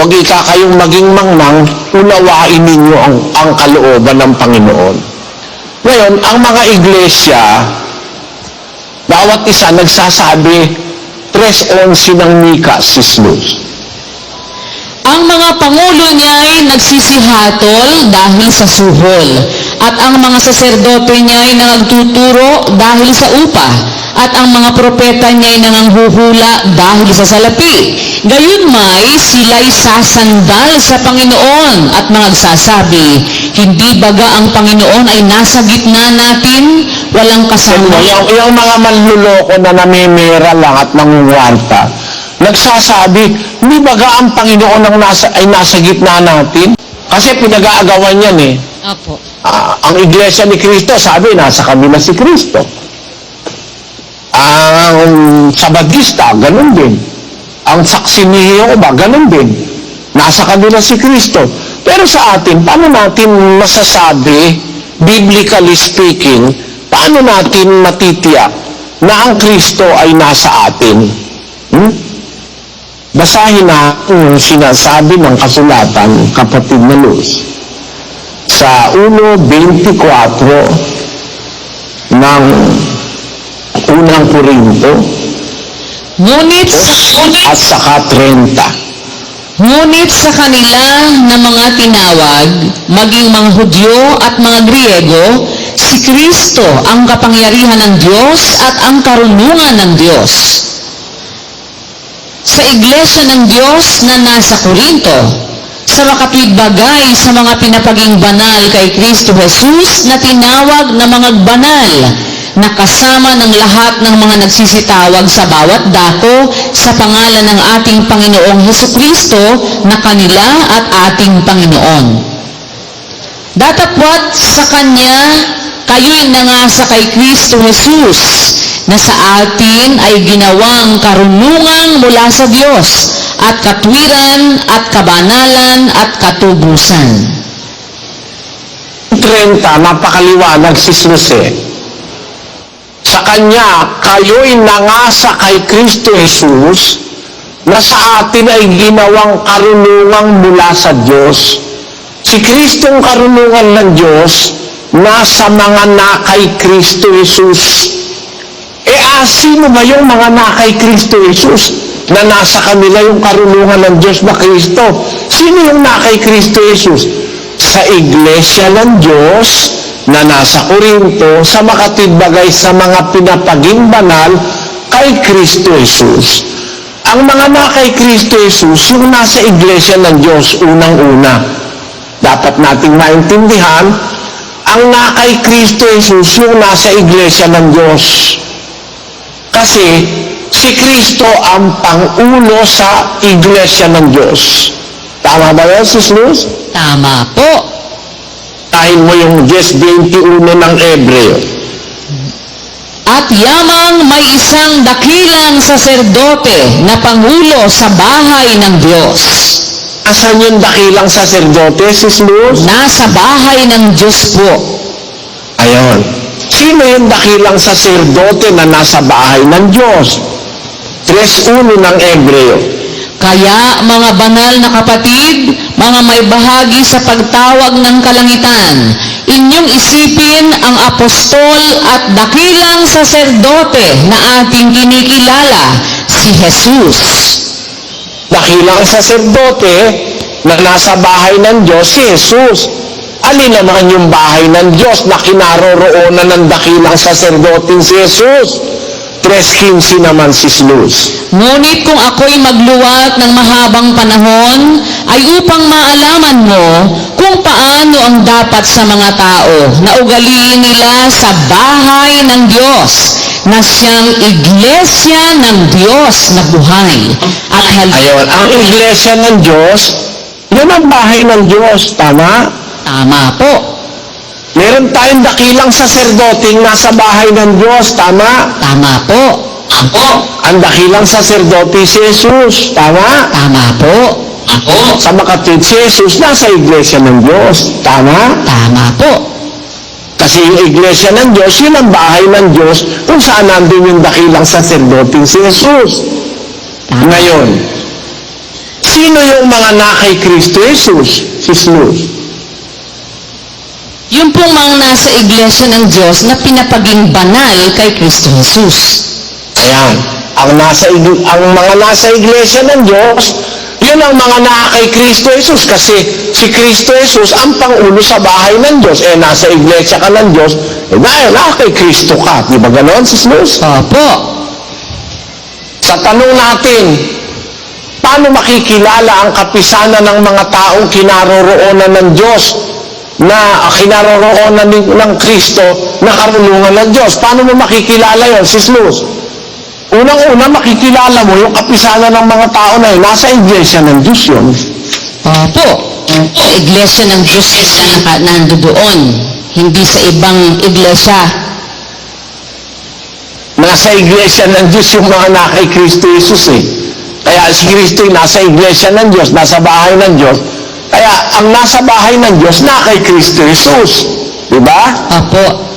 Huwag kayong maging mangnang, unawain ninyo ang kalooban ng Panginoon. Ngayon, ang mga iglesia, bawat isa nagsasabi, 3:11 ng Mika, Sis Luz. Ang mga pangulo niya ay nagsisihatol dahil sa suhol, at ang mga saserdote niya ay nagtuturo dahil sa upa, at ang mga propeta niya ay nanganghuhula dahil sa salapi. Gayunmay, sila'y sasandal sa Panginoon at magsasabi, hindi baga ang Panginoon ay nasa gitna natin, walang kasama. Yung mga manluloko na namimira lang at nangunguwarta, nagsasabi, hindi baga ang Panginoon ay nasa gitna natin? Kasi pinag-aagawan yan eh. Apo. Ang Iglesia ni Cristo, sabi, nasa kabila si Cristo. Ang Sabadista, ganun din. Ang Saksi ni Jehovah, ganun din. Nasa kabila si Cristo. Pero sa atin, paano natin masasabi, biblically speaking, paano natin matitiyak na ang Kristo ay nasa atin? Basahin na yung sinasabi ng kasulatan, kapatid na Luz, sa 1:24 ng unang Korinto, at saka 30. Ngunit sa kanila na mga tinawag, maging mga Hudyo at mga Griego, si Kristo ang kapangyarihan ng Diyos at ang karunungan ng Diyos. Sa Iglesia ng Diyos na nasa Korinto, sa makatwid bagay sa mga pinapaging banal kay Kristo Jesus na tinawag na mga banal, na kasama ng lahat ng mga nagsisitawag sa bawat dako sa pangalan ng ating Panginoong Hesukristo na kanila at ating Panginoon. Datapwat sa Kanya, kayo'y nangasa kay Kristo Jesus, na sa atin ay ginawang karunungan mula sa Diyos, at katwiran, at kabanalan, at katubusan. 30, napakaliwanag si Jose. Sa Kanya, kayo'y nangasa kay Kristo Jesus, na sa atin ay ginawang karunungan mula sa Diyos. Si Kristong karunungan ng Diyos, nasa mga nakay Kristo Jesus. Sino ba yung mga nakay Kristo Jesus na nasa kanila yung karunungan ng Diyos na Kristo? Sino yung nakay Kristo Jesus? Sa Iglesia ng Diyos na nasa Korinto, sa makatidbagay sa mga pinapaging banal kay Kristo Jesus. Ang mga nakay Kristo Jesus, yung nasa Iglesia ng Diyos, unang-una. Dapat nating maintindihan, ang nakay Kristo Jesus, yung nasa Iglesia ng Diyos. Kasi si Kristo ang pangulo sa Iglesia ng Diyos. Tama ba yan, Sis Luz? Tama po. Tahin mo yung 10:21 ng Hebreo. At yamang may isang dakilang saserdote na pangulo sa bahay ng Diyos. Asan yung dakilang saserdote, Sis Luz? Nasa bahay ng Diyos po. Ayon. Sino yung dakilang saserdote na nasa bahay ng Diyos? 3:1 ng Hebreo. Kaya mga banal na kapatid, mga may bahagi sa pagtawag ng kalangitan, inyong isipin ang apostol at dakilang saserdote na ating kinikilala, si Jesus. Dakilang saserdote na nasa bahay ng Diyos, si Jesus. Alin naman yung bahay ng Diyos na kinaroroonan ng dakilang saserdote si Jesus? 3:15 naman, Sis Luz. Ngunit kung ako'y magluwat ng mahabang panahon, ay upang maalaman mo kung paano ang dapat sa mga tao na ugaliin nila sa bahay ng Diyos, na siyang Iglesia ng Diyos na buhay. Ayon, ang Iglesia ng Diyos, yun ang bahay ng Diyos, tama? Tama po. Meron tayong dakilang saserdoting nasa bahay ng Diyos, tama? Tama po. Ako. Ang dakilang saserdote si Jesus, tama? Tama po. Ako. Sa makatwid si Jesus, nasa Iglesia ng Diyos, tama? Tama po. Kasi yung Iglesia ng Diyos, yun ang bahay ng Diyos kung saan nandun yung dakilang saserdoting si Jesus. Tama. Ngayon, si Sino yung mga na kay Kristo Jesus? Sis Luz. Yung pong mga nasa iglesia ng Diyos na pinapaging banal kay Kristo Jesus. Ayan. Ang mga nasa iglesia ng Diyos, yun ang mga na kay Kristo Jesus. Kasi si Kristo Jesus ang pangulo sa bahay ng Diyos. Nasa iglesia ka ng Diyos, dahil kay Kristo ka. Di ba ganon, Sis Luz? Opo. Sa tanong natin, paano makikilala ang kapisanan ng mga taong kinaroroonan ng Diyos na kinaroroonan ng Kristo na karunungan ng Diyos? Paano mo makikilala yon, Sis Luz? Unang-una, makikilala mo yung kapisanan ng mga tao na yun. Nasa iglesia ng Diyos yun. Opo. Iglesia ng Diyos na nandoon. Hindi sa ibang iglesia. Nasa iglesia ng Diyos yung mga na kay Kristo Jesus eh. Kaya si Kristo nasa iglesia ng Diyos, nasa bahay ng Diyos. Kaya ang nasa bahay ng Diyos na kay Kristo Jesus. Diba? Opo.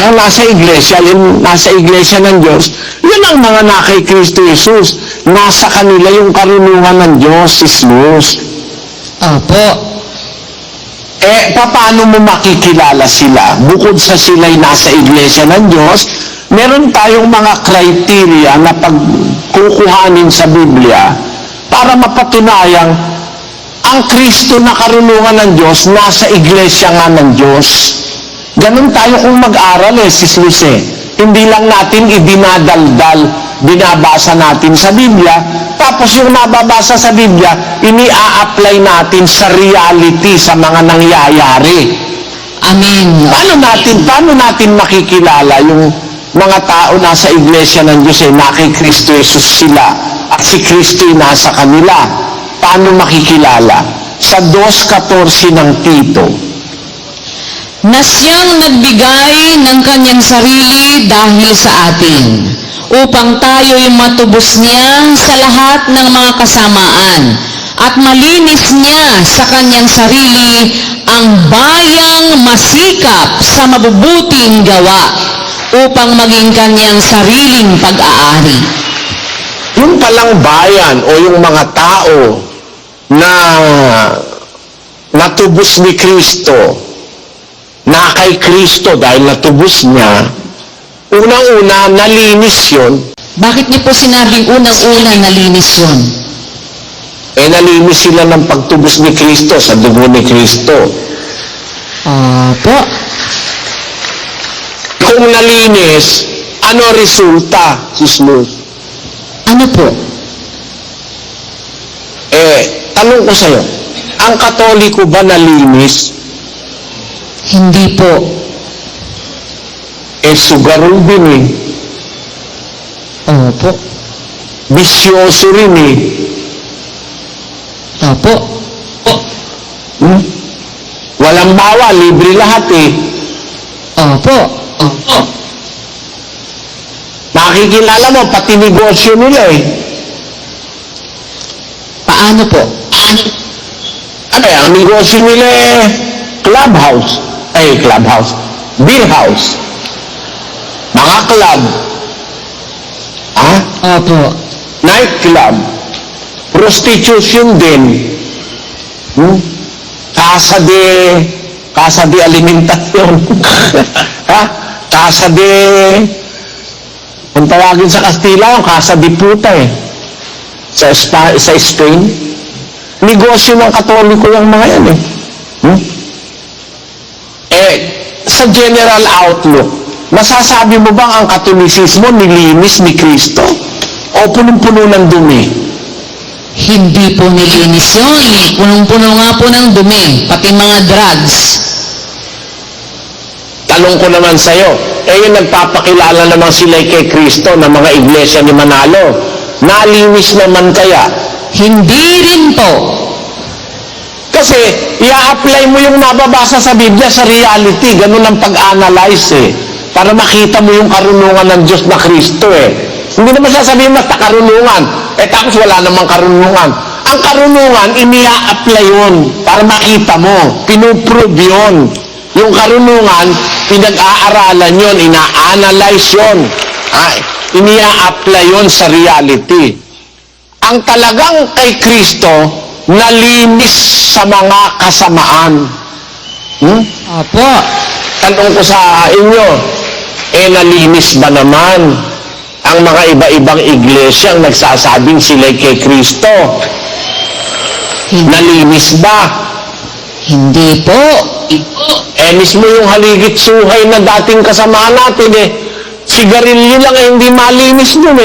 Ang nasa iglesia, yung nasa iglesia ng Diyos, yun ang mga na kay Kristo Jesus. Nasa kanila yung karunungan ng Diyos, Sis Luz. Opo. Paano mo makikilala sila? Bukod sa sila'y nasa iglesia ng Diyos, meron tayong mga criteria na pagkukuhanin sa Biblia para mapatunayang ang Kristo na karunungan ng Diyos nasa iglesia nga ng Diyos. Ganun tayo kung mag-aral Sis Luz. Hindi lang natin idinadaldal, binabasa natin sa Biblia, tapos yung nababasa sa Biblia, ini-a-apply natin sa reality, sa mga nangyayari. Amen. Paano natin makikilala yung mga tao nasa iglesia ng Diyos na kay Kristo Jesus sila at si Kristo nasa kanila? Paano makikilala? Sa 2:14 ng Tito, na siyang nagbigay ng kanyang sarili dahil sa atin, upang tayo'y matubos niya sa lahat ng mga kasamaan, at malinis niya sa kanyang sarili ang bayang masikap sa mabubuting gawa, upang maging kanyang sariling pag-aari. yung palang bayan o yung mga tao na natubos ni Kristo, na kay Kristo dahil natubos niya, unang-una, nalinis yun. Bakit niyo po sinabing unang-una nalinis yun? Nalinis sila ng pagtubos ni Kristo sa dugo ni Kristo. Opo. Kung nalinis, ano resulta, Sis Luz? Ano po? Tanong ko sa'yo, ang Katoliko ba nalinis? Hindi po. Sugarol din Opo. Bisyoso rin Opo. Walang bawal, libre lahat Opo. Opo. Nakikilala mo, pati negosyo nila Paano po? Ang negosyo nila clubhouse, beer house, mga club, Opo. nightclub, prostitution din, casa de alimentasyon, casa de, kung tawagin sa Kastila, casa de puta sa Spain. Negosyo ng Katoliko yung mga yan sa general outlook, masasabi mo bang ang Katolisismo nilinis ni Kristo? O punong-puno ng dumi? Hindi po nilinis yun. Punong-puno nga po ng dumi. Pati mga drugs. Tanong ko naman sa'yo, yung nagpapakilala naman sila kay Kristo ng mga iglesia ni Manalo, nalinis naman kaya? Hindi rin po. Kasi, i-apply mo yung nababasa sa Biblia sa reality. Ganun ang pag-analyze para makita mo yung karunungan ng Diyos na Kristo Hindi naman sasabihin basta karunungan. Tapos wala namang karunungan. Ang karunungan, ini-apply yun para makita mo. Pinuprove yun. Yung karunungan, pinag-aaralan yun, ina-analyze yun. Ini-apply yun sa reality. ang talagang kay Kristo, nalinis sa mga kasamaan. Opo. Tanong ko sa inyo, nalinis ba naman ang mga iba-ibang iglesia ang nagsasabing sila'y kay Kristo? Nalinis ba? Hindi po. Mismo yung haligit suhay na dating kasama natin sigarilyo lang hindi malinis dun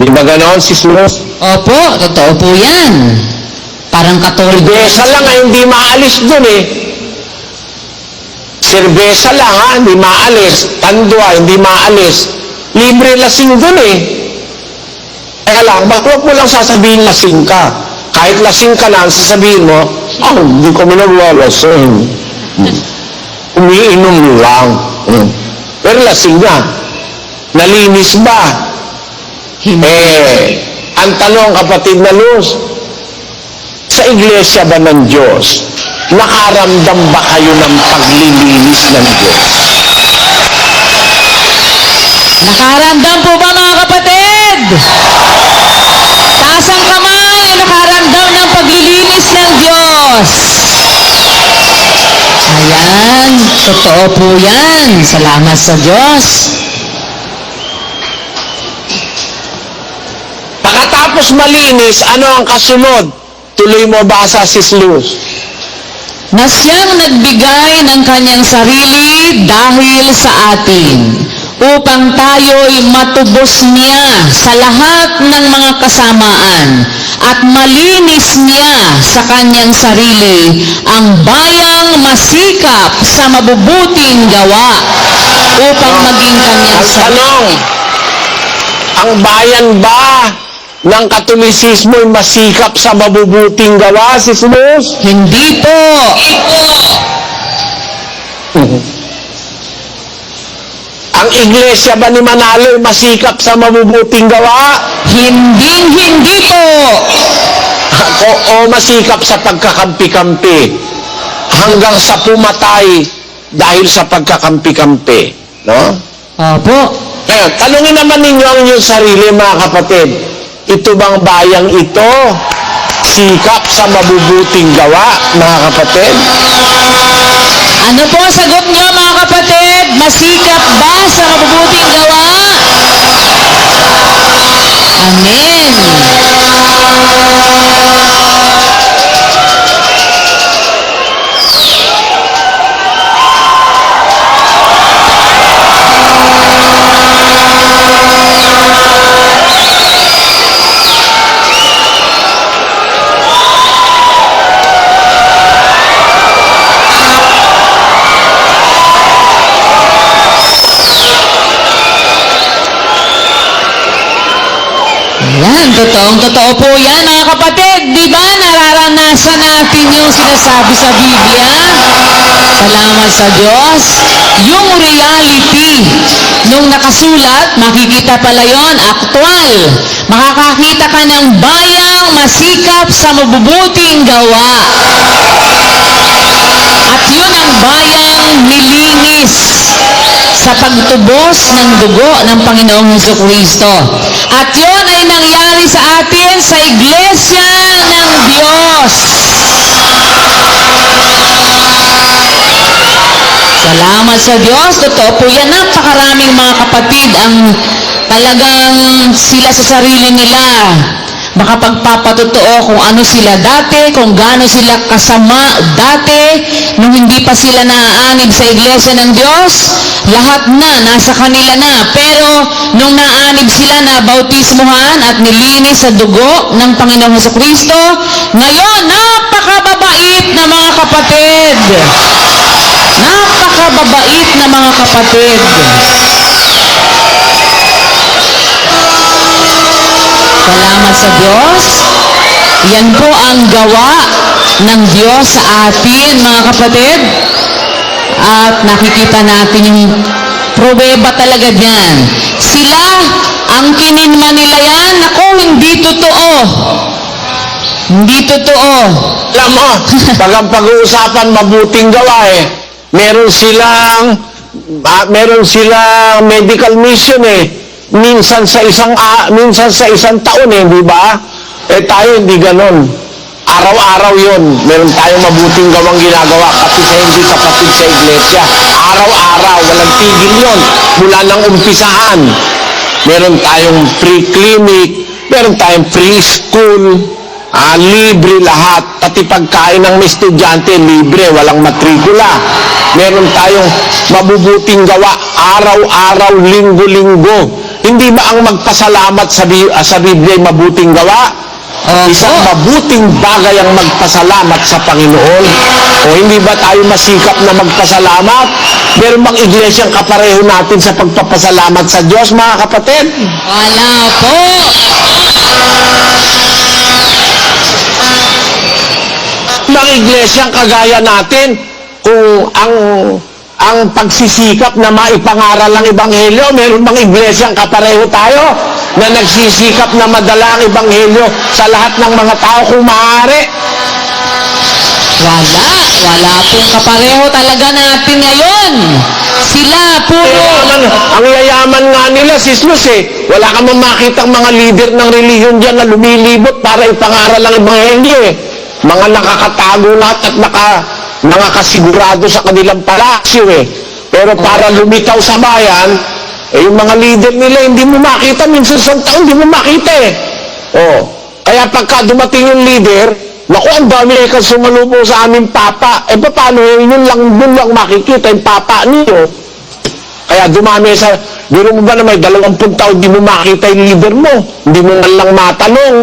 Di ba ganoon, Sis Luz? Opo, totoo po yan. Parang katoliko. Serbesa lang hindi maalis dun Serbesa lang hindi maalis. Tandwa, hindi maalis. Libre lasing dun Kaya lang, bakit mo lang sasabihin lasing ka? Kahit lasing ka lang, sasabihin mo, hindi kami naglalasing. Umiinom lang. Pero lasing na. Nalinis ba? Ang tanong, kapatid na Luz, sa iglesia ba ng Diyos, nakaramdam ba kayo ng paglilinis ng Diyos? Nakaramdam po ba mga kapatid? Taas ang kamay, nakaramdam ng paglilinis ng Diyos. Ayan, totoo po yan. Salamat sa Diyos. Pagkatapos malinis, ano ang kasunod? Tuloy mo basa, Sis Luz. Na siyang nagbigay ng kanyang sarili dahil sa atin, upang tayo'y matubos niya sa lahat ng mga kasamaan at malinis niya sa kanyang sarili ang bayang masikap sa mabubuting gawa upang maging kanyang Ang tanong, ang bayan ba ng Katolisismo ay masikap sa mabubuting gawa, Sis Luz? Hindi po. Ang iglesia ba ni Manalo ay masikap sa mabubuting gawa? Hindi po. O masikap sa pagkakampi-kampi hanggang sa pumatay dahil sa pagkakampi-kampi, no? Opo. Kaya, tanungin naman ninyo ang inyong sarili, mga kapatid. Ito bang bayang ito sikap sa mabubuting gawa, mga kapatid? Ano po ang sagot niyo mga kapatid? Masikap ba sa mabubuting gawa? Amen. Yan, totoo po yan mga kapatid. Di ba nararanasan natin yung sinasabi sa Biblia? Salamat sa Diyos. Yung reality nung nakasulat, makikita pala yon, aktual. Makakakita ka ng bayang masikap sa mabubuting gawa. At yun ang bayang nilinis sa pagtubos ng dugo ng Panginoong Hesukristo. At yun ay nangyari sa atin sa Iglesia ng Diyos. Salamat sa Diyos. Totoo po yan. Napakaraming mga kapatid ang talagang sila sa sarili nila makapagpapatotoo kung ano sila dati, kung gaano sila kasama dati, nung hindi pa sila naaanib sa Iglesia ng Diyos, lahat na, nasa kanila na. Pero, nung naaanib sila na bautismuhan at nilinis sa dugo ng Panginoong Hesukristo, ngayon, napakababait na mga kapatid. Napakababait na mga kapatid. Salamat sa Diyos. Yan po ang gawa ng Diyos sa atin, mga kapatid. At nakikita natin yung pruweba talaga diyan. Sila, ang kininma nila yan, ako, hindi totoo. Hindi totoo. Alam mo, pag ang pag-uusapan mabuting gawa meron silang medical mission minsan sa isang taon di ba? Tayo hindi ganon. Araw-araw yun. Meron tayong mabuting gawang ginagawa kasi sa hindi kapatid sa iglesia. Araw-araw, walang tigil yun. Mula nang umpisahan. Meron tayong free clinic, meron tayong free school, libre lahat. Pati pagkain ng mga estudyante, libre, walang matrikula. Meron tayong mabubuting gawa, araw-araw, linggo-linggo. Hindi ba ang magpasalamat sa Biblia ay mabuting gawa? Isang mabuting bagay ang magpasalamat sa Panginoon. O hindi ba tayo masikap na magpasalamat? Meron bang iglesyang kapareho natin sa pagpapasalamat sa Diyos, mga kapatid? Wala po. Mga iglesyang kagaya natin, kung ang pagsisikap na maipangaral ang Ebanghelyo, meron bang iglesyang kapareho tayo na nagsisikap na madala ang Ebanghelyo sa lahat ng mga tao kung maaari? Wala pong kapareho talaga natin ngayon. Sila puro. Ang yayaman nga nila, Sislus wala ka man makitang mga leader ng relihiyon dyan na lumilibot para ipangaral ang Ebanghelyo Mga nakakatago lahat at nakakasigurado sa kanilang palasyo Pero para lumitaw sa bayan, yung mga leader nila, hindi mo makita. Minsan sa taon, hindi mo makita Kaya pagka dumating yung leader, naku, ang dami kang sumalubo sa aming papa. Paano yun lang makikita yung papa niyo? Kaya dumami biro mo ba na may 20 taon, hindi mo makita yung leader mo. Hindi mo man lang matanong.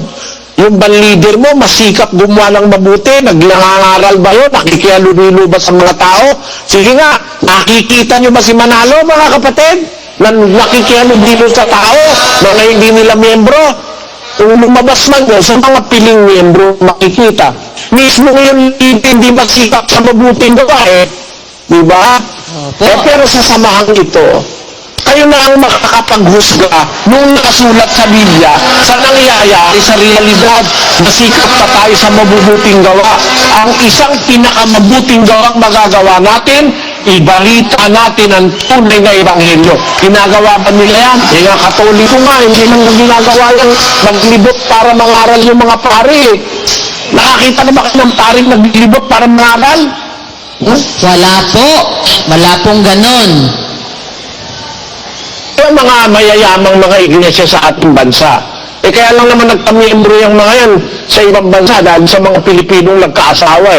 Yung bang leader mo, masikap gumawa ng mabuti, naglangangaral ba yun, nakikihalulilo ba sa mga tao? Sige nga, nakikita nyo ba si Manalo, mga kapatid? Na nakikihalulilo sa tao, mga hindi nila miyembro? Kung lumabas man yun, sa mga piling miyembro, makikita. Mismo yung hindi masikap sa mabuting gawa Di ba? Pero sa samahang ito, kayo na ang makakapaghusga nung nakasulat sa Biblia sa nangyayari sa realidad. Nasikap pa tayo sa mabubuting gawa. Ang isang pinakamabuting gawang magagawa natin, ibalita natin ang tunay na Ebanghelyo. Ginagawa ba nila yan? Nga Katoliko nga, hindi nang ginagawa yung naglibot para mangaral yung mga pare. Nakakita na ba kayo ng paring naglibot para mangaral? Wala pong ganon. Yung mga mayayamang mga iglesia sa ating bansa. Kaya lang naman nagpamiyembro yung mga yan sa ibang bansa dahil sa mga Pilipinong nagkaasawa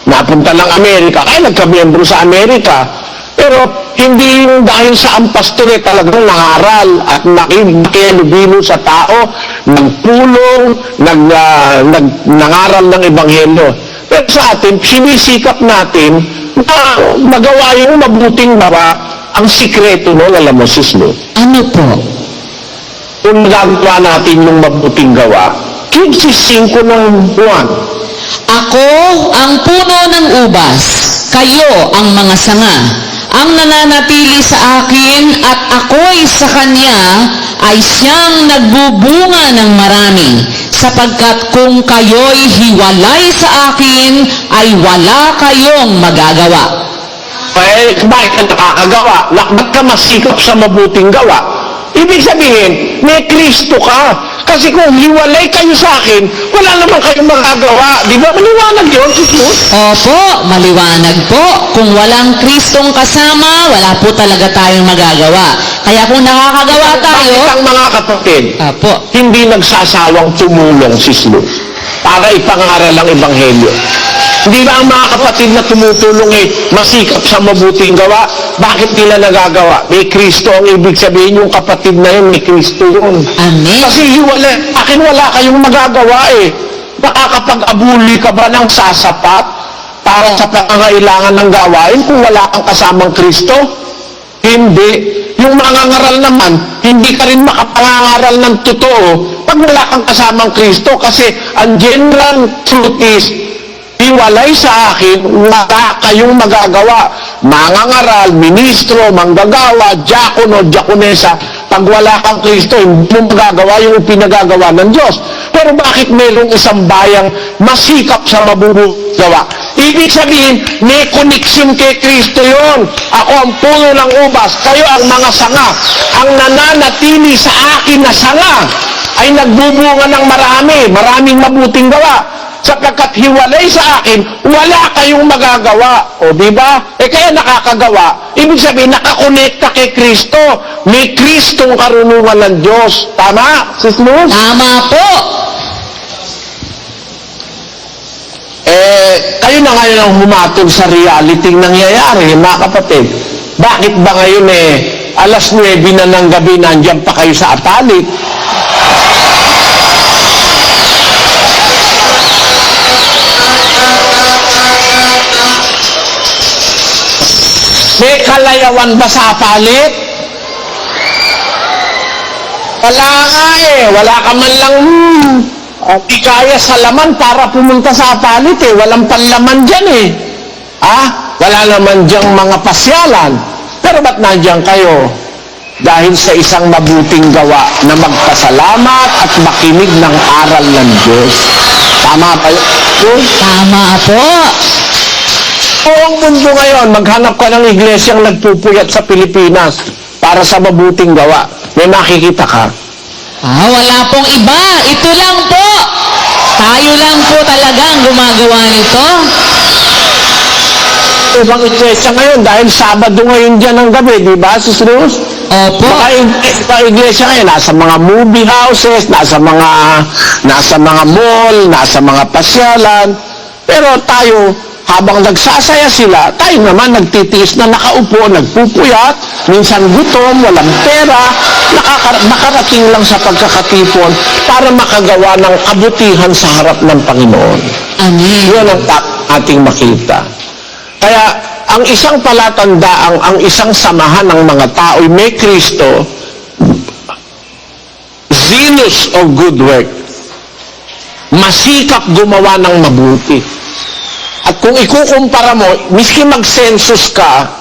Napunta ng Amerika, nagkamiyembro sa Amerika. Pero hindi yung dahil sa ang pastor talagang nangaral at nakihalubilo sa tao, nagpulong, nangaral ng Ebanghelyo. Pero sa atin, sinisikap natin na magawa yung mabuting gawa. Ang sikreto alam mo, Sislo? Ano po? Kung nagagawa natin yung mabuting gawa, 15 ng buwan. Ako ang puno ng ubas, kayo ang mga sanga. Ang nananatili sa akin at ako'y sa kanya ay siyang nagbubunga ng marami, sapagkat kung kayo'y hiwalay sa akin, ay wala kayong magagawa. Bakit ka nakakagawa? Ba't ka masikap sa mabuting gawa? Ibig sabihin, may Kristo ka. Kasi kung hiwalay kayo sa akin, wala naman kayong magagawa. Di ba? Maliwanag yun, Jesus? Opo, maliwanag po. Kung walang Kristong kasama, wala po talaga tayong magagawa. Kaya kung nakakagawa tayo... Bakit ang mga kapatid, hindi nagsasawang tumulong, Sislo, para ipangaral ang Ebanghelyo? Hindi ba ang mga kapatid na tumutulong masikap sa mabuting gawa? Bakit nila nagagawa? May Kristo ang ibig sabihin, yung kapatid na yun, may Kristo yun. Amen. Kasi akin wala kayong magagawa Nakakapag-abuli ka ba ng sasapat para sa pangangailangan ng gawain kung wala kang kasamang Kristo? Hindi. Yung mangangaral naman, hindi ka rin makapangangaral ng totoo pag wala kang kasamang Kristo kasi ang general truth is, hiwalay sa akin, wala kayong magagawa. Mangangaral, ministro, manggagawa, diakono, diakonesa, pag wala kang Kristo, hindi mo magagawa yung pinagagawa ng Diyos. Pero bakit mayroong isang bayang masikap sa mabubuting gawa? Ibig sabihin, may koneksyon kay Kristo yon. Ako ang puno ng ubas, kayo ang mga sanga. Ang nananatili sa akin na sanga ay nagbubunga ng maraming mabuting gawa. Sapagkat hiwalay sa akin, wala kayong magagawa. O di ba? Kaya nakakagawa. Ibig sabihin, nakakonekta kay Kristo. May Kristong karunungan ng Diyos. Tama, Sis Luz? Tama po. Kayo na ngayon ang humatol sa reality nangyayari, mga kapatid. Bakit ba ngayon alas 9 na ng gabi, nandiyan pa kayo sa atalit? May kalayawan ba sa palit? Wala nga wala ka man lang di kaya sa laman para pumunta sa palit walang panlaman dyan wala naman dyang mga pasyalan. Pero ba't nandiyan kayo? Dahil sa isang mabuting gawa na magpasalamat at makinig ng aral ng Diyos. Tama ba yun? Tama po. Buong mundo ngayon, maghanap ka ng iglesyang nagpupuyat sa Pilipinas para sa mabuting gawa. May makikita ka. Wala pong iba. Ito lang po. Tayo lang po talagang gumagawa nito. Ibang iglesia ngayon, dahil Sabado ngayon dyan ng gabi, di ba, Sis Luz? Opo. Baka iglesia ngayon, nasa mga movie houses, nasa mga mall, nasa mga pasyalan. Pero tayo, habang nagsasaya sila, tayo naman nagtitiis na nakaupo, nagpupuyat, minsan gutom, walang pera, nakarating lang sa pagkakatipon para makagawa ng kabutihan sa harap ng Panginoon. Amen. Yun ang ating makita. Kaya, ang isang palatandaang, ang isang samahan ng mga tao'y may Kristo, zealous of good work, masikap gumawa ng mabuti. At kung ikukumpara mo, miski mag-census ka,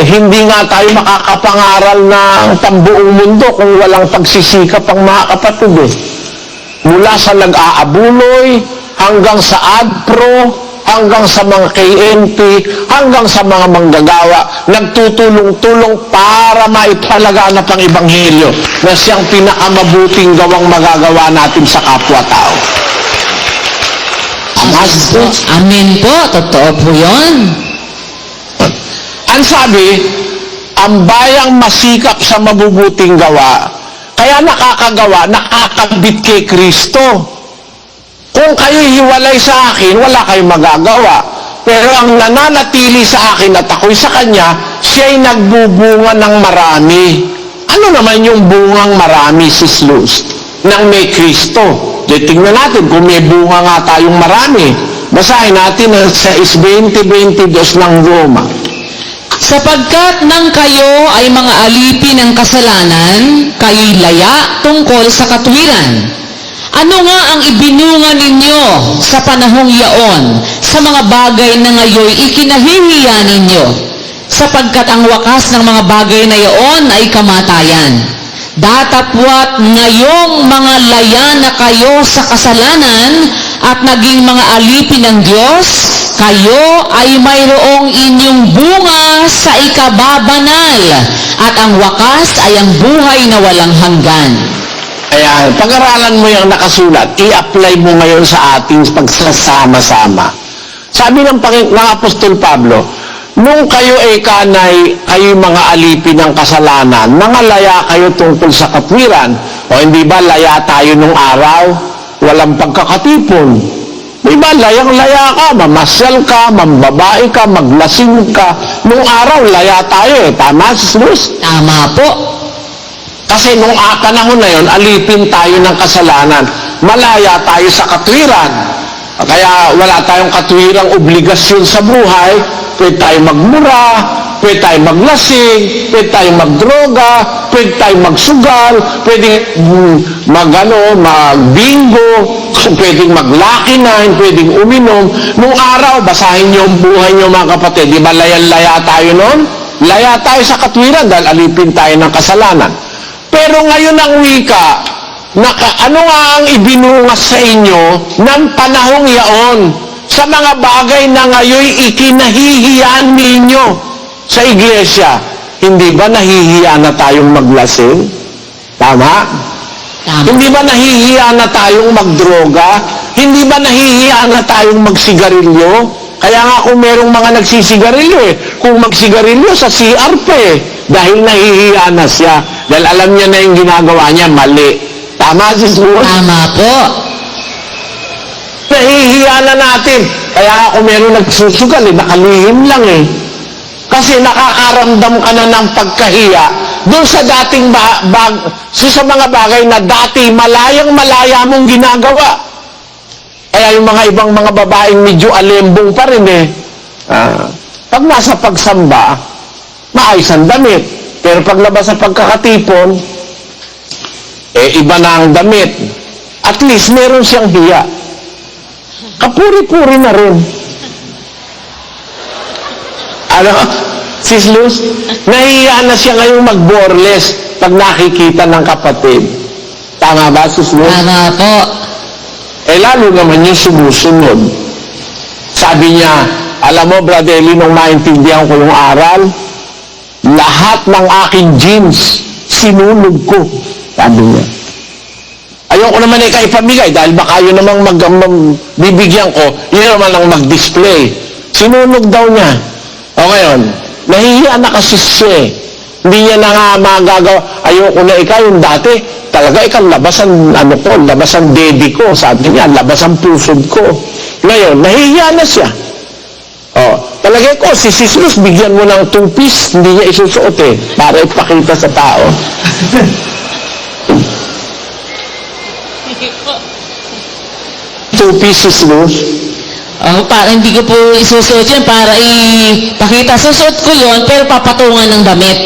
hindi nga tayo makakapangaral ng pambuong mundo kung walang pagsisikap ang mga kapatid. Mula sa nag-aabuloy, hanggang sa ADPRO, hanggang sa mga KNP, hanggang sa mga manggagawa, nagtutulong-tulong para maipalaganap ang Ebanghelyo na siyang pinakamabuting gawang magagawa natin sa kapwa-tao. Amen po. Totoo po yun. Ang sabi, ang bayang masikap sa mabubuting gawa, kaya nakakagawa, nakakabit kay Kristo. Kung kayo hiwalay sa akin, wala kayong magagawa. Pero ang nananatili sa akin at ako'y sa Kanya, siya'y nagbubunga ng marami. Ano naman yung bungang marami, Sis Luz? Nang may Kristo. Tingnan natin kung may bunga nga tayong marami. Basahin natin sa 20:22 ng Roma. Sapagkat nang kayo ay mga alipin ng kasalanan, kayo'y laya tungkol sa katwiran. Ano nga ang ibinunga ninyo sa panahong yaon, sa mga bagay na ngayon ikinahihiya ninyo? Sapagkat ang wakas ng mga bagay na yaon ay kamatayan. Datapwat ngayong mga laya na kayo sa kasalanan at naging mga alipin ng Diyos, kayo ay mayroong inyong bunga sa ikababanal at ang wakas ay ang buhay na walang hanggan. Kaya pag-aralan mo yung nakasulat, i-apply mo ngayon sa ating pagsasama-sama. Sabi ng Apostol Pablo, nung kayo ay kayo mga alipin ng kasalanan, mga laya kayo tungkol sa katwiran. O hindi ba laya tayo nung araw? Walang pagkakatipon. Di ba layang-laya ka, mamasyal ka, mambabae ka, maglasing ka. Nung araw, laya tayo Tama, Sis Luz? Tama po. Kasi nung panahon na yun, alipin tayo ng kasalanan. Malaya tayo sa katwiran. Kaya wala tayong katwirang obligasyon sa buhay. Pwede tayong magmura, pwede tayong maglasing, pwede tayong magdroga, pwede tayong magsugal, pwede magbingo, pwedeng maglakinain, pwedeng uminom. Nung araw, basahin niyo ang buhay niyo mga kapatid. Di ba layan-laya tayo noon? Laya tayo sa katwiran dahil alipin tayo ng kasalanan. Pero ngayon ang wika, Ano nga ang ibinungas sa inyo ng panahong yaon sa mga bagay na ngayoy ikinahihiyan ninyo sa iglesia? Hindi ba nahihiya na tayong maglasing? Tama? Tama. Hindi ba nahihiya na tayong magdroga? Hindi ba nahihiya na tayong magsigarilyo? Kaya nga kung merong mga nagsisigarilyo kung magsigarilyo sa CR pa dahil nahihiya na siya. Dahil alam niya na yung ginagawa niya, mali. Tama, sis Luz? Tama po. Nahihiya na natin. Kaya nga kung merong nagsusugal, nakalihim lang Kasi nakakaramdam ka na ng pagkahiya doon sa dating sa mga bagay na dati malayang-malaya mong ginagawa. Kaya yung mga ibang mga babaeng medyo alembong pa rin pag nasa pagsamba, maayos ang damit. Pero paglabas sa pagkakatipon, iba na ang damit. At least meron siyang hiya. Kapuri-puri na rin. Ano? Sis Luz, nahihiya na siya ngayong mag-boreless pag nakikita ng kapatid. Tama ba, Sis Luz? Tama po. Lalo naman yung sumusunod. Sabi niya, alam mo, Brother Eli, nung maintindihan ko yung aral, lahat ng aking jeans, sinunog ko. Sabi niya. Ayoko naman ipamigay dahil baka yun namang bibigyan ko, yun naman ang mag-display. Sinunog daw niya. O ngayon, nahihiya na kasi siya Hindi niya na nga magagawa. Ayoko na ikaw yung dati. Talaga ikaw labasan, labasan dedi ko. Sabi niya, labasan pusod ko. Ngayon, nahihiya na siya. Talaga ko, si Sis Luz, bigyan mo ng 2 piece, hindi niya isusuot para ipakita sa tao. 2 pieces, Luz. Para hindi ko po isusuot yan para ipakita. Susuot ko yun, pero papatungan ng damit.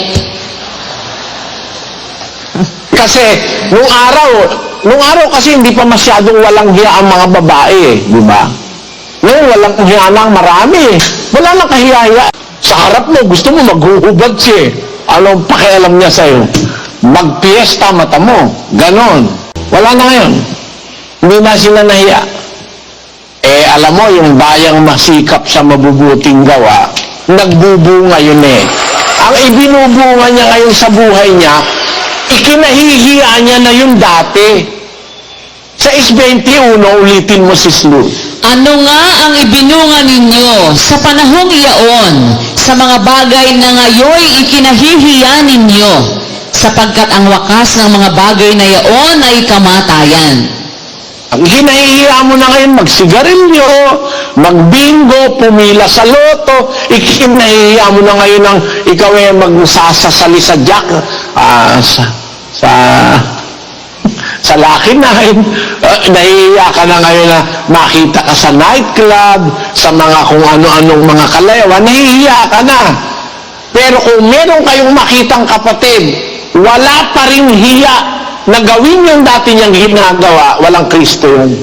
Kasi, nung araw kasi hindi pa masyadong walang hiya ang mga babae, di ba? Ngayon, walang hiya na ang marami. Wala nang kahiya-hiya. Sa harap mo, gusto mo maghuhubad siya. Anong pakialam niya sa'yo? Magpiesta mata mo. Ganon. Wala na ngayon. Hindi na sila nahiya. Alam mo, yung bayang masikap sa mabubuting gawa, nagbubunga yun Ang ibinubunga niya ngayon sa buhay niya, ikinahihiya niya na yung dati. Sa 21, ulitin mo, Sis Luz. Ano nga ang ibinunga ninyo sa panahong iyaon sa mga bagay na ngayoy ikinahihiya ninyo, sapagkat ang wakas ng mga bagay na iyaon ay kamatayan. Ang hinahihiya mo na ngayon, magsigarilyo, magbingo, pumila sa loto, ikinahihiya mo na ngayon ng ikaw magsasasali sa jack, sa Lucky Night, nahihiya ka na ngayon na makita ka sa nightclub, sa mga kung ano-anong mga kalayawan, nahihiya ka na. Pero kung meron kayong makitang kapatid, wala pa rin hiya na gawin yung dati niyang ginagawa, walang Kristo yun.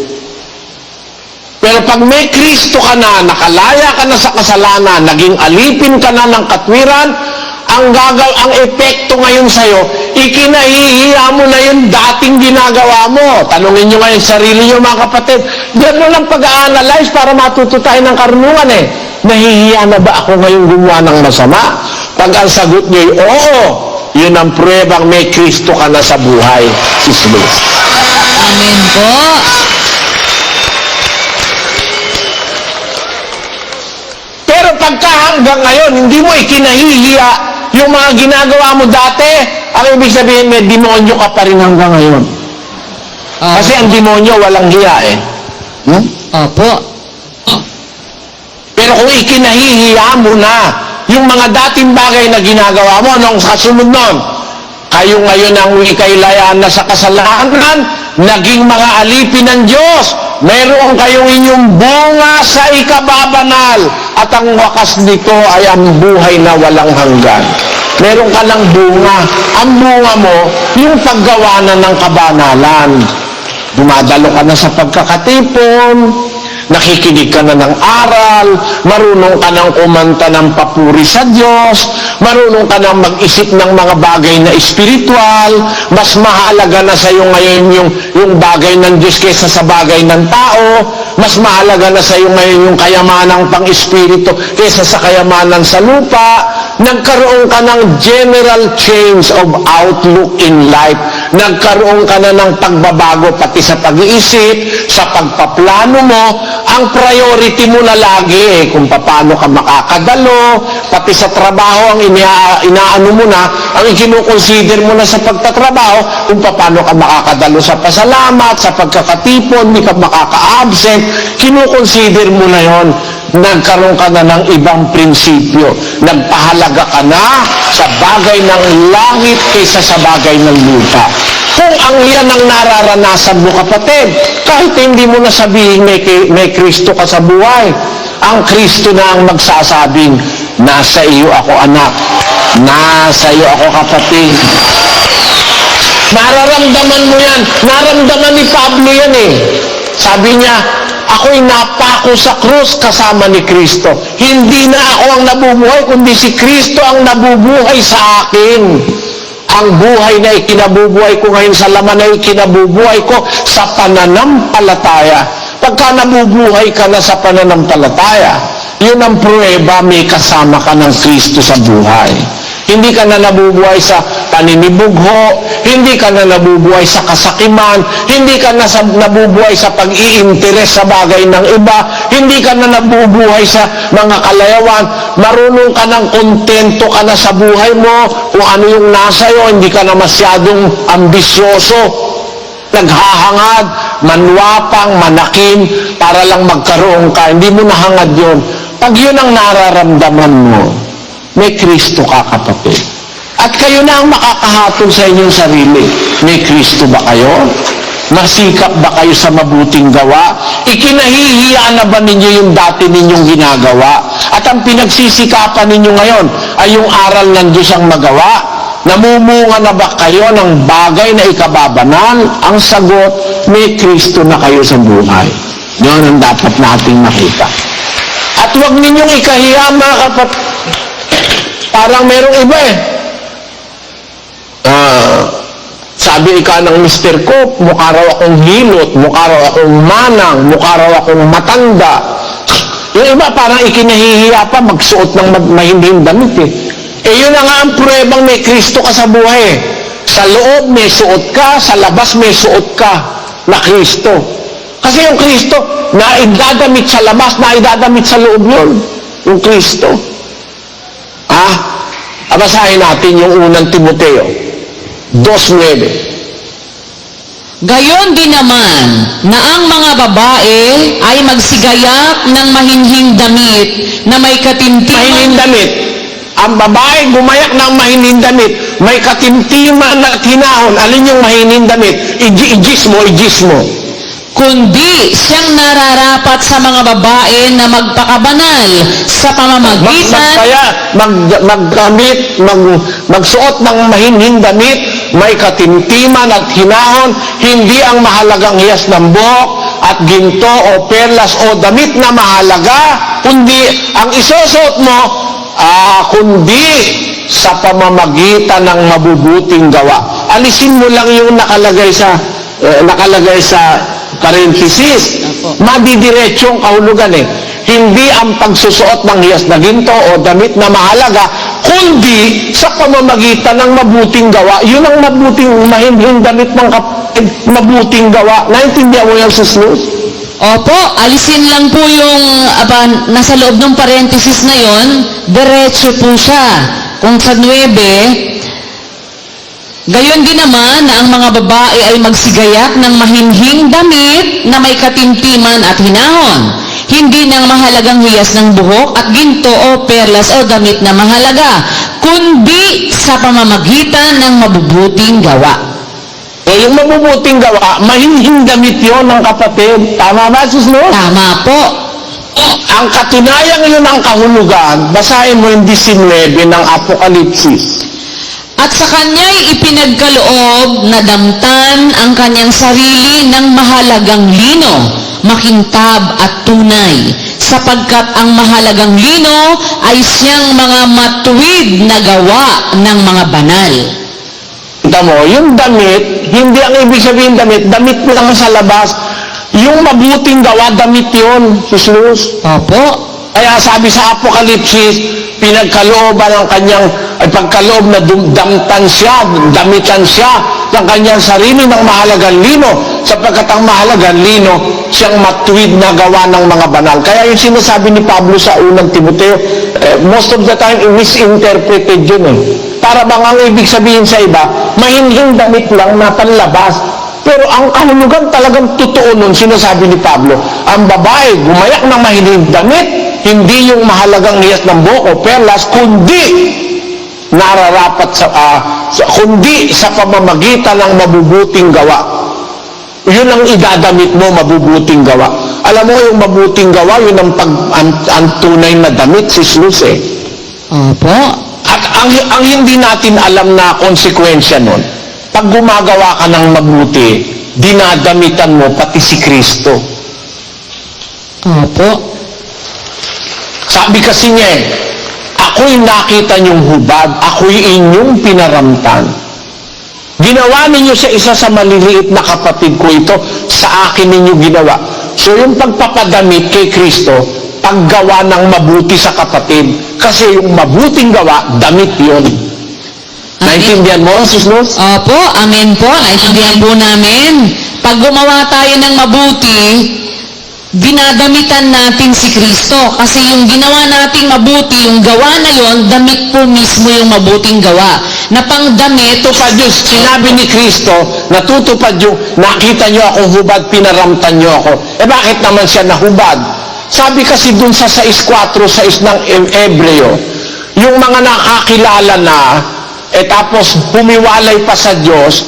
Pero pag may Kristo ka na, nakalaya ka na sa kasalanan, naging alipin ka na ng katwiran, ang epekto ngayon sa'yo, ikinahihiya mo na yung dating ginagawa mo. Tanungin nyo ngayon sarili nyo, mga kapatid. Gano'n lang pag-a-analyze para matuto tayo ng karunungan Nahihiya na ba ako ngayon gumawa ng masama? Pag ang sagot nyo oo, yun ang pruebang may Kristo ka na sa buhay, Sis Luz. Amen po. Pero pagka hanggang ngayon, hindi mo ikinahihiya yung mga ginagawa mo dati, ang ibig sabihin may demonyo ka pa rin hanggang ngayon. Kasi ang demonyo walang hiya Opo. Pero kung ikinahihiya mo na yung mga dating bagay na ginagawa mo, nung kasunod nun, kayo ngayon ang ikailayaan na sa kasalanan, naging mga alipin ng Diyos, mayroon kayong inyong bunga sa ikababanal, at ang wakas nito ay ang buhay na walang hanggan. Meron ka ng bunga. Ang bunga mo, yung paggawa na ng kabanalan. Dumadalo ka na sa pagkakatipon, nakikinig ka na ng aral, marunong ka nang kumanta ng papuri sa Diyos, marunong ka nang mag-isip ng mga bagay na espiritual, mas mahalaga na sa iyo ngayon yung bagay ng Diyos kaysa sa bagay ng tao, mas mahalaga na sa iyo ngayon yung kayamanang pang-espiritu kaysa sa kayamanan sa lupa. Nagkaroon ka ng general change of outlook in life. Nagkaroon ka na ng pagbabago pati sa pag-iisip, sa pagpaplano mo. Ang priority mo na lagi kung paano ka makakadalo, pati sa trabaho ang inaano mo na, ang ikinukonsider mo na sa pagtatrabaho, kung paano ka makakadalo sa pasalamat, sa pagkakatipon, hindi ka makaka-absent, kinukonsider mo na yon. Nagkaroon ka na ng ibang prinsipyo. Nagpahalaga ka na sa bagay ng langit kaysa sa bagay ng lupa. Kung ang yan ang nararanasan mo, kapatid, kahit hindi mo na sabihin may Kristo ka sa buhay, ang Kristo na ang magsasabing, nasa iyo ako anak, nasa iyo ako kapatid. Nararamdaman mo yan. Naramdaman ni Pablo yan eh. Sabi niya, ako'y napako sa krus kasama ni Kristo. Hindi na ako ang nabubuhay, kundi si Kristo ang nabubuhay sa akin. Ang buhay na ikinabubuhay ko ngayon sa laman na ikinabubuhay ko sa pananampalataya. Pagka nabubuhay ka na sa pananampalataya, yun ang pruweba, may kasama ka ng Kristo sa buhay. Hindi ka na nabubuhay sa paninibugho, hindi ka na nabubuhay sa kasakiman, hindi ka na nabubuhay sa pag-iinteres sa bagay ng iba, hindi ka na nabubuhay sa mga kalayawan, marunong ka ng kontento ka na sa buhay mo, kung ano yung nasa iyo, hindi ka na masyadong ambisyoso, naghahangad, manwapang, manakim, para lang magkaroon ka, hindi mo nahangad yun. Pag yun ang nararamdaman mo, may Kristo ka, kapatid. At kayo na ang makakahatol sa inyong sarili. May Kristo ba kayo? Masikap ba kayo sa mabuting gawa? Ikinahihiya na ba ninyo yung dati ninyong ginagawa? At ang pinagsisikapan ninyo ngayon ay yung aral ng Diyos ang magawa? Namumunga na ba kayo ng bagay na ikababanal? Ang sagot, may Kristo na kayo sa buhay. Yun ang dapat nating makita. At huwag ninyong ikahiya, mga kapatid. Parang merong iba eh. Sabi ika ng Mr. Cook, mukha raw akong hilot, mukha raw akong manang, mukha raw akong matanda. Yung iba parang ikinahihiya pa magsuot ng mahinding damit eh. Eh yun na nga ang pruwebang may Kristo ka sa buhay eh. Sa loob may suot ka, sa labas may suot ka na Kristo. Kasi yung Kristo, naidadamit sa labas, naidadamit sa loob yun. Yung Kristo. Abasahin natin yung unang Timoteo 2:9. Gayon din naman na ang mga babae ay magsigayak ng mahinhing damit na may katimtiman. Mahinhing damit. Ang babae gumayak ng mahinhing damit, may katimtiman at hinahon. Alin yung mahinhing damit? Ijis mo. Kundi siyang nararapat sa mga babae na magpakabanal sa pamamagitan magsuot ng mahinhing damit, may katimtiman at hinahon, hindi ang mahalagang hiyas ng buhok at ginto o perlas o damit na mahalaga, kundi ang isusuot mo, kundi sa pamamagitan ng mabubuting gawa. Alisin mo lang yung nakalagay sa parenthesis, madidiretsong kahulugan eh. Hindi ang pagsusuot ng hiyas na ginto o damit na mahalaga, kundi sa pamamagitan ng mabuting gawa. Yun ang mahinhing damit ng mabuting gawa. Naintindihan mo yan, Sis Luz? Opo, alisin lang po yung nasa loob ng parenthesis na yon, diretso po siya. Kung sa 9, gayon din naman na ang mga babae ay magsigayak ng mahinhing damit na may katimtiman at hinahon. Hindi ng mahalagang hiyas ng buhok at ginto o perlas o damit na mahalaga, kundi sa pamamagitan ng mabubuting gawa. Yung mabubuting gawa, mahinhing damit yon ng kapatid. Tama ba, Sis Luz? Tama po. Ang katunayan yun ng kahulugan, basahin mo yung 19 ng Apokalipsis. At sa kanya'y ipinagkaloob na damtan ang kanyang sarili ng mahalagang lino makintab at tunay, sapagkat ang mahalagang lino ay siyang mga matuwid na gawa ng mga banal. Kita mo, yung damit, hindi ang ibig sabihin damit lang sa labas. Yung mabuting gawa, damit yun, Jesus. Opo. Kaya sabi sa Apokalipsis, pinagkalooban ng kanyang, ay pagkaloob na damtan siya, damitan siya ng kanyang sarili ng mahalagang lino, sapagkat ang mahalagang lino, siyang matuwid na gawa ng mga banal. Kaya yung sinasabi ni Pablo sa unang Timoteo, most of the time, misinterpreted yun eh. Para bang ang ibig sabihin sa iba, mahinhing damit lang na panlabas. Pero ang kahulugan talagang totoo nun, sinasabi ni Pablo, ang babae gumayak ng mahinhing damit, hindi yung mahalagang hiyas ng buhok o perlas, kundi nararapat kundi sa pamamagitan ng mabubuting gawa. Yun ang idadamit mo, mabubuting gawa. Alam mo, yung mabuting gawa, yun ang tunay na damit, si Jesus eh. Opo. At ang hindi natin alam na konsekwensya nun, pag gumagawa ka ng mabuti, dinadamitan mo pati si Kristo. Opo. Sabi kasi niya eh, ako'y nakita niyong hubad, ako'y inyong pinaramtan. Ginawa ninyo sa isa sa maliliit na kapatid ko ito, sa akin ninyo ginawa. So yung pagpapadamit kay Kristo, paggawa ng mabuti sa kapatid. Kasi yung mabuting gawa, damit yun. Naintindihan mo, Sis Luz? Opo, amen po. Naintindihan po namin. Pag gumawa tayo ng mabuti, dinadamitan natin si Kristo. Kasi yung ginawa nating mabuti, yung gawa na yon, damit po mismo yung mabuting gawa. Na pangdamit, Natutupad yun. Sinabi ni Kristo, natutupad yung, nakita niyo akong hubad, pinaramtan niyo ako. Eh bakit naman siya nahubad? Sabi kasi dun sa 6.4, 6 ng Ebreo, yung mga nakakilala na, tapos humiwalay pa sa Diyos,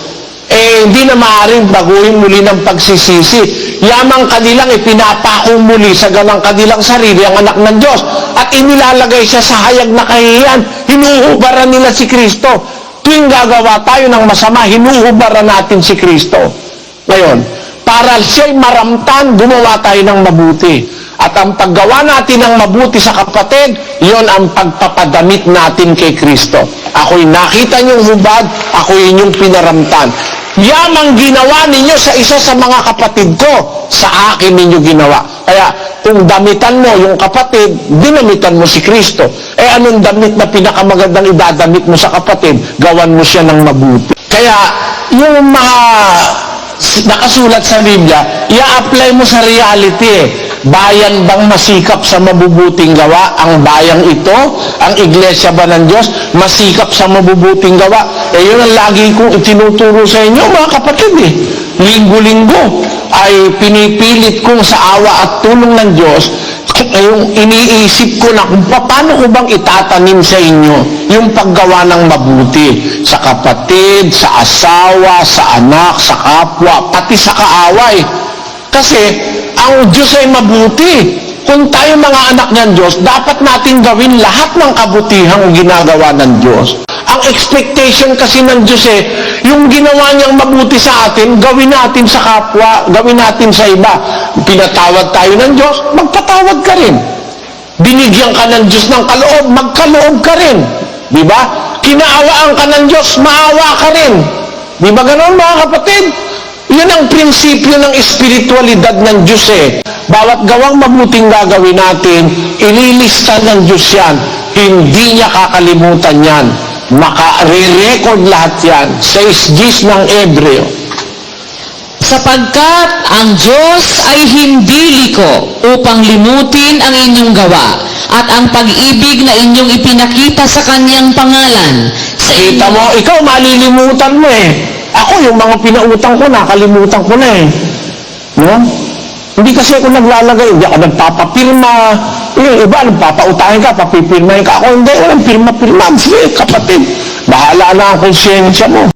hindi na maaaring baguhin muli ng pagsisisi. Yamang kanilang ipinapakong muli sa ganang kanilang sarili ang anak ng Diyos. At inilalagay siya sa hayag na kahihiyan. Hinuhubaran nila si Kristo. Tuwing gagawa tayo ng masama, hinuhubaran natin si Kristo. Ngayon, para siya'y maramtan, gumawa tayo ng mabuti. At ang paggawa natin ng mabuti sa kapatid, yon ang pagpapadamit natin kay Kristo. Ako'y nakita niyong hubad, ako'y inyong pinaramtan. Yamang ginawa ninyo sa isa sa mga kapatid ko, sa akin ninyo ginawa. Kaya, kung damitan mo yung kapatid, dinamitan mo si Kristo. Anong damit na pinakamagandang idadamit mo sa kapatid? Gawan mo siya ng mabuti. Kaya, yung mga nakasulat sa Biblia, i-apply mo sa reality eh. Bayan bang masikap sa mabubuting gawa? Ang bayang ito, ang iglesia ba ng Diyos, masikap sa mabubuting gawa? Yun ang lagi kong itinuturo sa inyo, mga kapatid eh. Linggo-linggo ay pinipilit kong sa awa at tulong ng Diyos, yung iniisip ko na kung paano ko bang itatanim sa inyo yung paggawa ng mabuti sa kapatid, sa asawa, sa anak, sa kapwa, pati sa kaaway. Kasi ang Diyos ay mabuti. Kung tayo mga anak ng Diyos, dapat natin gawin lahat ng kabutihang ginagawa ng Diyos. Ang expectation kasi ng Diyos yung ginawa niyang mabuti sa atin, gawin natin sa kapwa, gawin natin sa iba. Pinatawad tayo ng Diyos, magpatawad ka rin. Binigyan ka ng Diyos ng kaloob, magkaloob ka rin. Di ba? Kinaawaan ka ng Diyos, maawa ka rin. Di ba ganoon, mga kapatid? Yun ang prinsipyo ng espiritualidad ng Diyos Bawat gawang mabuting gagawin natin, ililista ng Diyos yan. Hindi niya kakalimutan yan. Maka-re-record lahat yan sa isgis ng Ebreo. sapagkat ang Diyos ay hindi liko upang limutin ang inyong gawa at ang pag-ibig na inyong ipinakita sa kanyang pangalan. Kita mo, ikaw malilimutan mo Ako, yung mga pinautang ko, nakalimutan ko na No? Hindi kasi ako naglalagay, hindi ako nagpapapirma. Yung iba, nagpapautahin ka, papipirmahin ka. Ako, hindi, walang pirma-pirma. Sige, kapatid, bahala na ang konsensya mo.